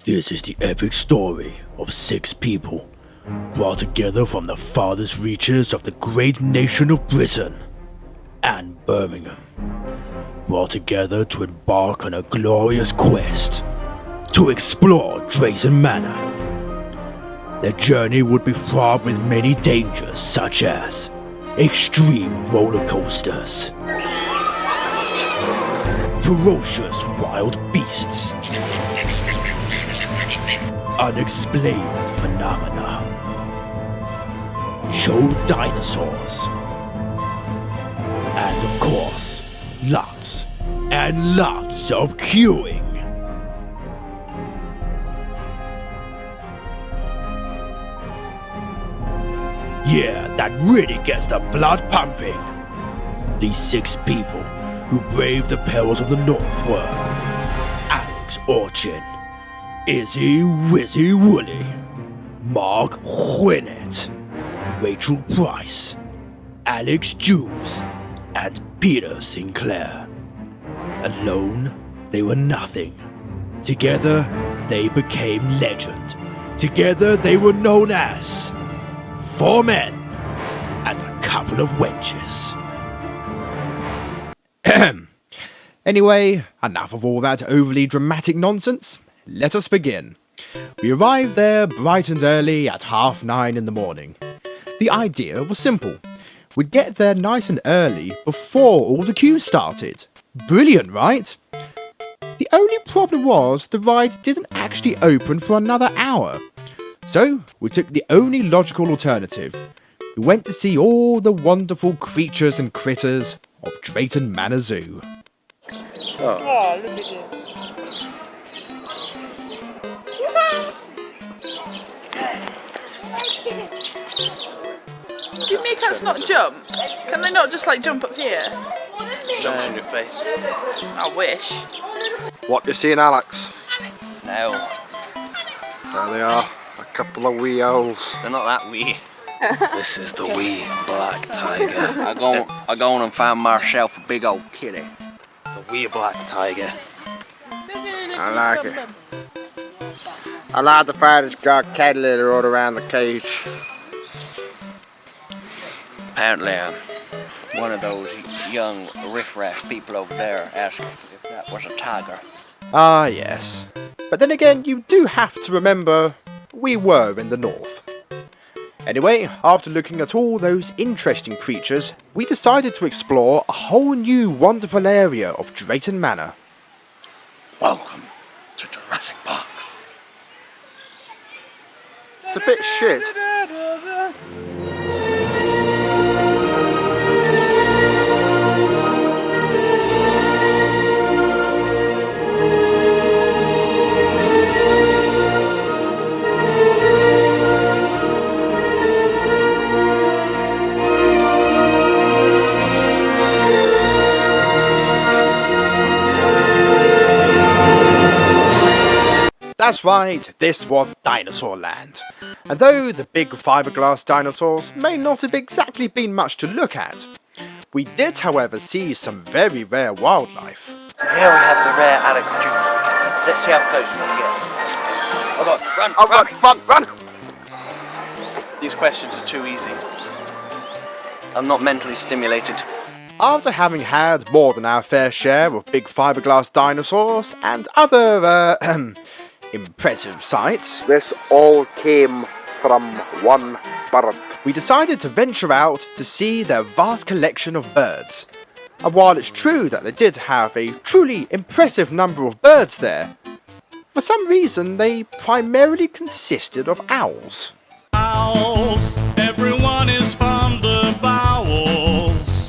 This is the epic story of 6 people brought together from the farthest reaches of the great nation of Britain and Birmingham, brought together to embark on a glorious quest to explore Drayton Manor. Their journey would be fraught with many dangers such as extreme roller coasters, ferocious wild beasts, unexplained phenomena, show dinosaurs, and of course, lots and lots of queuing. Yeah, that really gets the blood pumping. These 6 people who braved the perils of the North were Alex Orchin, Izzy Wizzy Woolly, Mark Whinnett, Rachel Price, Alex Jews, and Peter Sinclair. Alone, they were nothing. Together, they became legend. Together, they were known as 4 men and a couple of wenches. Anyway, enough of all that overly dramatic nonsense. Let us begin. We arrived there bright and early at 9:30 in the morning. The idea was simple. We'd get there nice and early before all the queues started. Brilliant, right? The only problem was the ride didn't actually open for another hour. So, we took the only logical alternative. We went to see all the wonderful creatures and critters of Drayton Manor Zoo. Oh, look at him. Did meerkats not jump? Can they not just jump up here? Jumps in your face. I wish. What you seeing, Alex? No, There they are, a couple of wee owls. they're not that wee. This is the wee black tiger. I go on and find myself a big old kitty. The wee black tiger. I like it. I like the fact it's got cat litter all around the cage. Apparently, one of those young riffraff people over there asked if that was a tiger. Ah, yes. But then again, you do have to remember, we were in the north. Anyway, after looking at all those interesting creatures, we decided to explore a whole new wonderful area of Drayton Manor. Welcome to Jurassic Park. It's a bit shit. That's right, this was Dinosaur Land. And though the big fiberglass dinosaurs may not have exactly been much to look at, we did however see some very rare wildlife. Here we have the rare Alex Jew. Let's see how close we can get. Run! These questions are too easy. I'm not mentally stimulated. After having had more than our fair share of big fiberglass dinosaurs and other, impressive sights, This all came from one bird. we decided to venture out to see their vast collection of birds. And while it's true that they did have a truly impressive number of birds there, for some reason they primarily consisted of owls. Owls, everyone is fond of owls,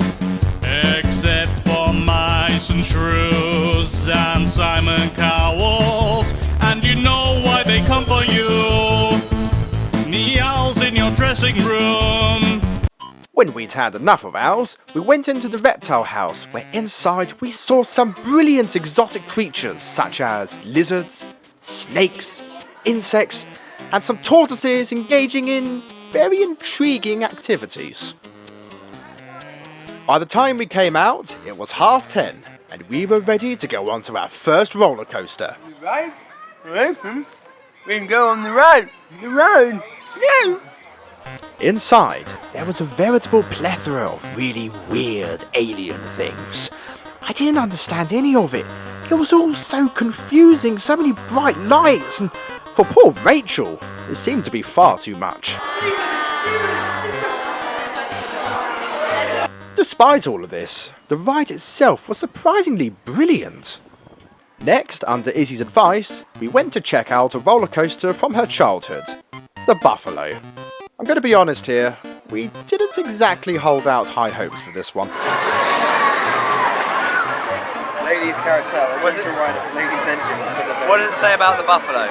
except for mice and shrews and Simon Cowells, and you know why they come for you, the owls in your dressing room. When we'd had enough of owls, we went into the reptile house, where inside we saw some brilliant exotic creatures such as lizards, snakes, insects, and some tortoises engaging in very intriguing activities. By the time we came out, it was 10:30, and we were ready to go onto our first roller coaster. Right? We can go on the road. The road? No. Inside, there was a veritable plethora of really weird alien things. I didn't understand any of it. It was all so confusing, so many bright lights, and for poor Rachel, it seemed to be far too much. Despite all of this, the ride itself was surprisingly brilliant. Next, under Izzy's advice, we went to check out a roller coaster from her childhood, the Buffalo. I'm going to be honest here, we didn't exactly hold out high hopes for this one. Ladies Carousel, I want to ride a ladies engine. What does it say about the buffalo?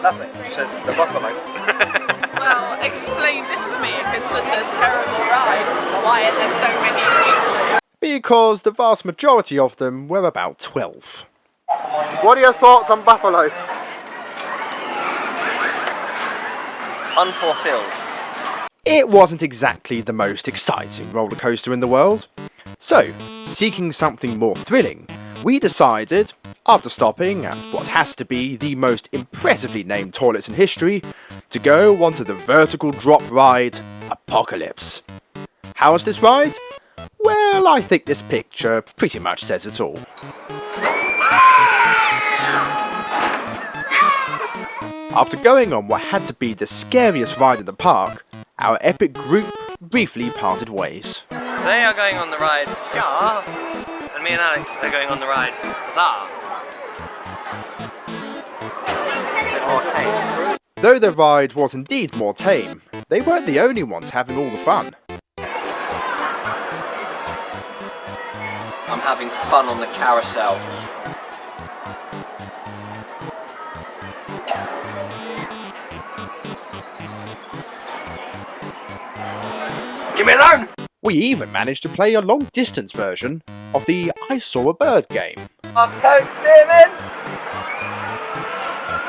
Nothing. It says the buffalo. Well, explain this to me if it's such a terrible ride. Why are there so many people? Because the vast majority of them were about 12. What are your thoughts on Buffalo? Unfulfilled. It wasn't exactly the most exciting roller coaster in the world. So, seeking something more thrilling, we decided, after stopping at what has to be the most impressively named toilets in history, to go onto the vertical drop ride, Apocalypse. How is this ride? Well, I think this picture pretty much says it all. After going on what had to be the scariest ride in the park, our epic group briefly parted ways. They are going on the ride, yeah, and me and Alex are going on the ride, that. More tame. Though the ride was indeed more tame, they weren't the only ones having all the fun. I'm having fun on the carousel. Leave me alone! We even managed to play a long-distance version of the I Saw a Bird game. I've coaxed him in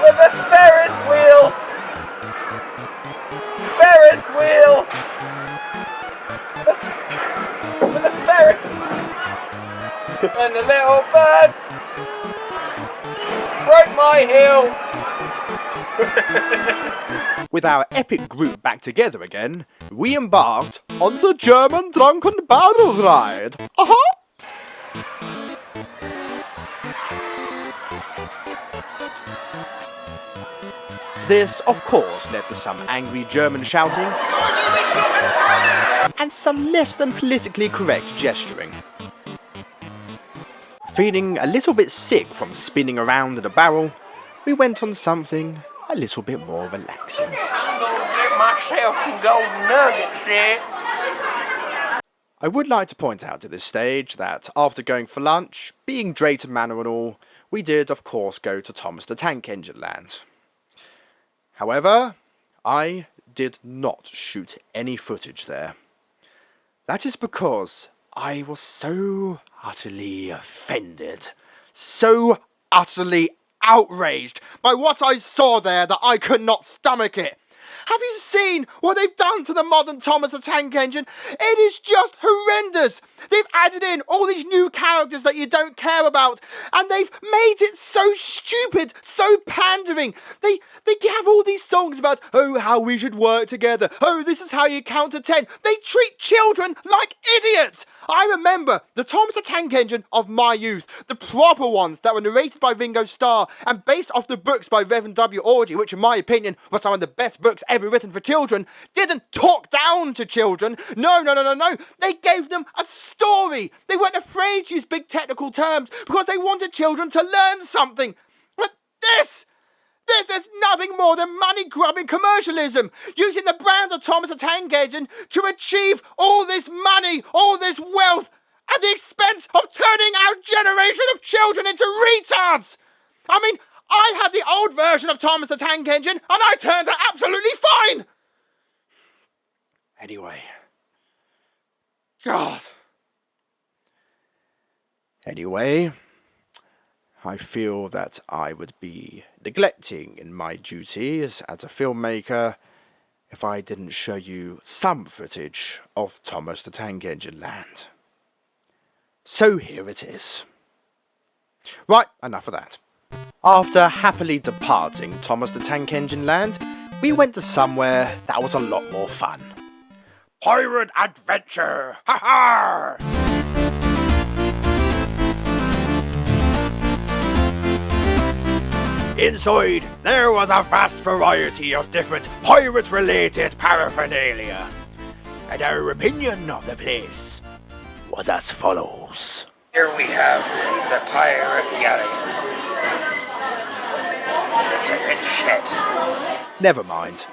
with a Ferris wheel. Ferris wheel. With a Ferris and the little bird broke my heel. With our epic group back together again, we embarked on the German Drunken Barrels ride. This, of course, led to some angry German shouting and some less than politically correct gesturing. Feeling a little bit sick from spinning around in a barrel, we went on something a little bit more relaxing. I'm gonna get myself some golden nuggets there. I would like to point out at this stage that after going for lunch, being Drayton Manor and all, we did of course go to Thomas the Tank Engine Land. However, I did not shoot any footage there. That is because I was so utterly offended, so utterly outraged by what I saw there that I could not stomach it. Have you seen what they've done to the modern Thomas the Tank Engine? It is just horrendous. They've added in all these new characters that you don't care about, and they've made it so stupid, so pandering. They have all these songs about, oh, how we should work together. Oh, this is how you count to 10. They treat children like idiots. I remember the Thomas the Tank Engine of my youth, the proper ones that were narrated by Ringo Starr and based off the books by Reverend W. Orgy, which in my opinion were some of the best books ever written for children, didn't talk down to children. No. They gave them a story. They weren't afraid to use big technical terms because they wanted children to learn something. But this is nothing more than money-grubbing commercialism, using the brand of Thomas the Tank Engine to achieve all this money, all this wealth, at the expense of turning our generation of children into retards. I mean, I had the old version of Thomas the Tank Engine, and I turned out absolutely fine. Anyway. God. Anyway, I feel that I would be neglecting in my duties as a filmmaker if I didn't show you some footage of Thomas the Tank Engine Land. So here it is. Right, enough of that. After happily departing Thomas the Tank Engine Land, we went to somewhere that was a lot more fun. Pirate adventure! Ha ha! Inside, there was a vast variety of different pirate-related paraphernalia. And our opinion of the place was as follows. Here we have the pirate galley. It's a red shed. Never mind.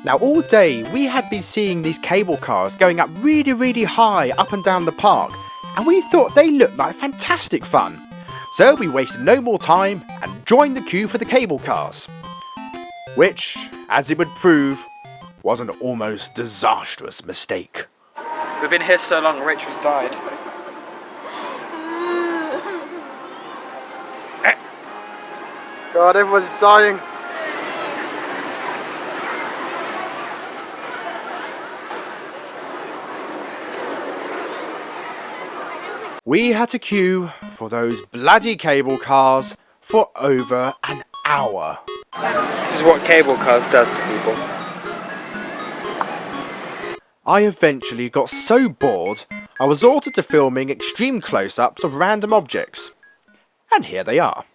Now all day we had been seeing these cable cars going up really high up and down the park, and we thought they looked like fantastic fun. So we wasted no more time and joined the queue for the cable cars. Which, as it would prove, was an almost disastrous mistake. We've been here so long, Rich has died. God, everyone's dying. We had to queue for those bloody cable cars for over an hour. This is what cable cars does to people. I eventually got so bored, I resorted to filming extreme close-ups of random objects. And here they are.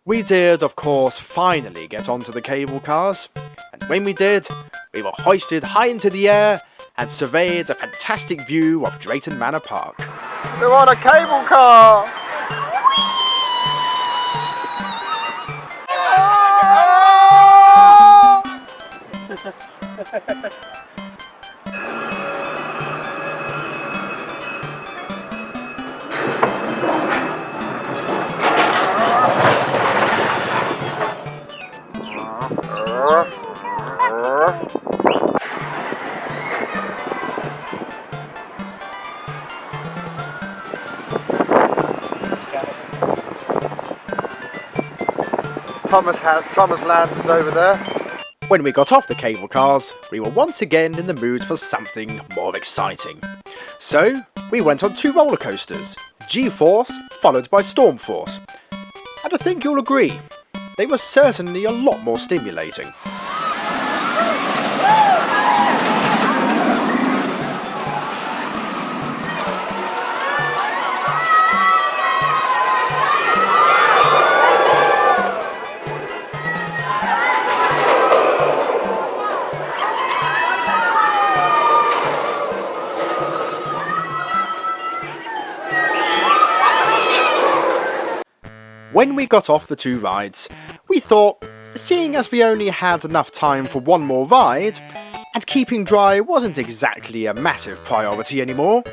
We did, of course, finally get onto the cable cars, and when we did, we were hoisted high into the air and surveyed a fantastic view of Drayton Manor Park. We're on a cable car! Thomas Land is over there. When we got off the cable cars, we were once again in the mood for something more exciting. So, we went on 2 roller coasters, G-Force followed by Storm Force. And I think you'll agree, they were certainly a lot more stimulating. When we got off the 2 rides, we thought, seeing as we only had enough time for 1 more ride, and keeping dry wasn't exactly a massive priority anymore,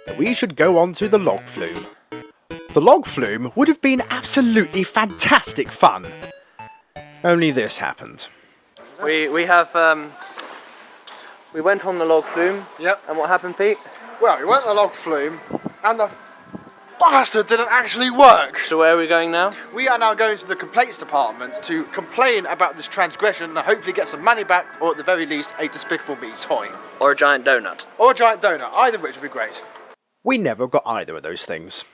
that we should go on to the log flume. The log flume would have been absolutely fantastic fun. Only this happened. We went on the log flume. Yep. And what happened, Pete? Well, we went on the log flume, and the bastard didn't actually work. So where are we going now? We are now going to the complaints department to complain about this transgression and hopefully get some money back, or at the very least, a Despicable Me toy. Or a giant donut. Or a giant donut, either of which would be great. We never got either of those things.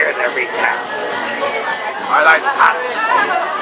You're gonna be tats. I like tats.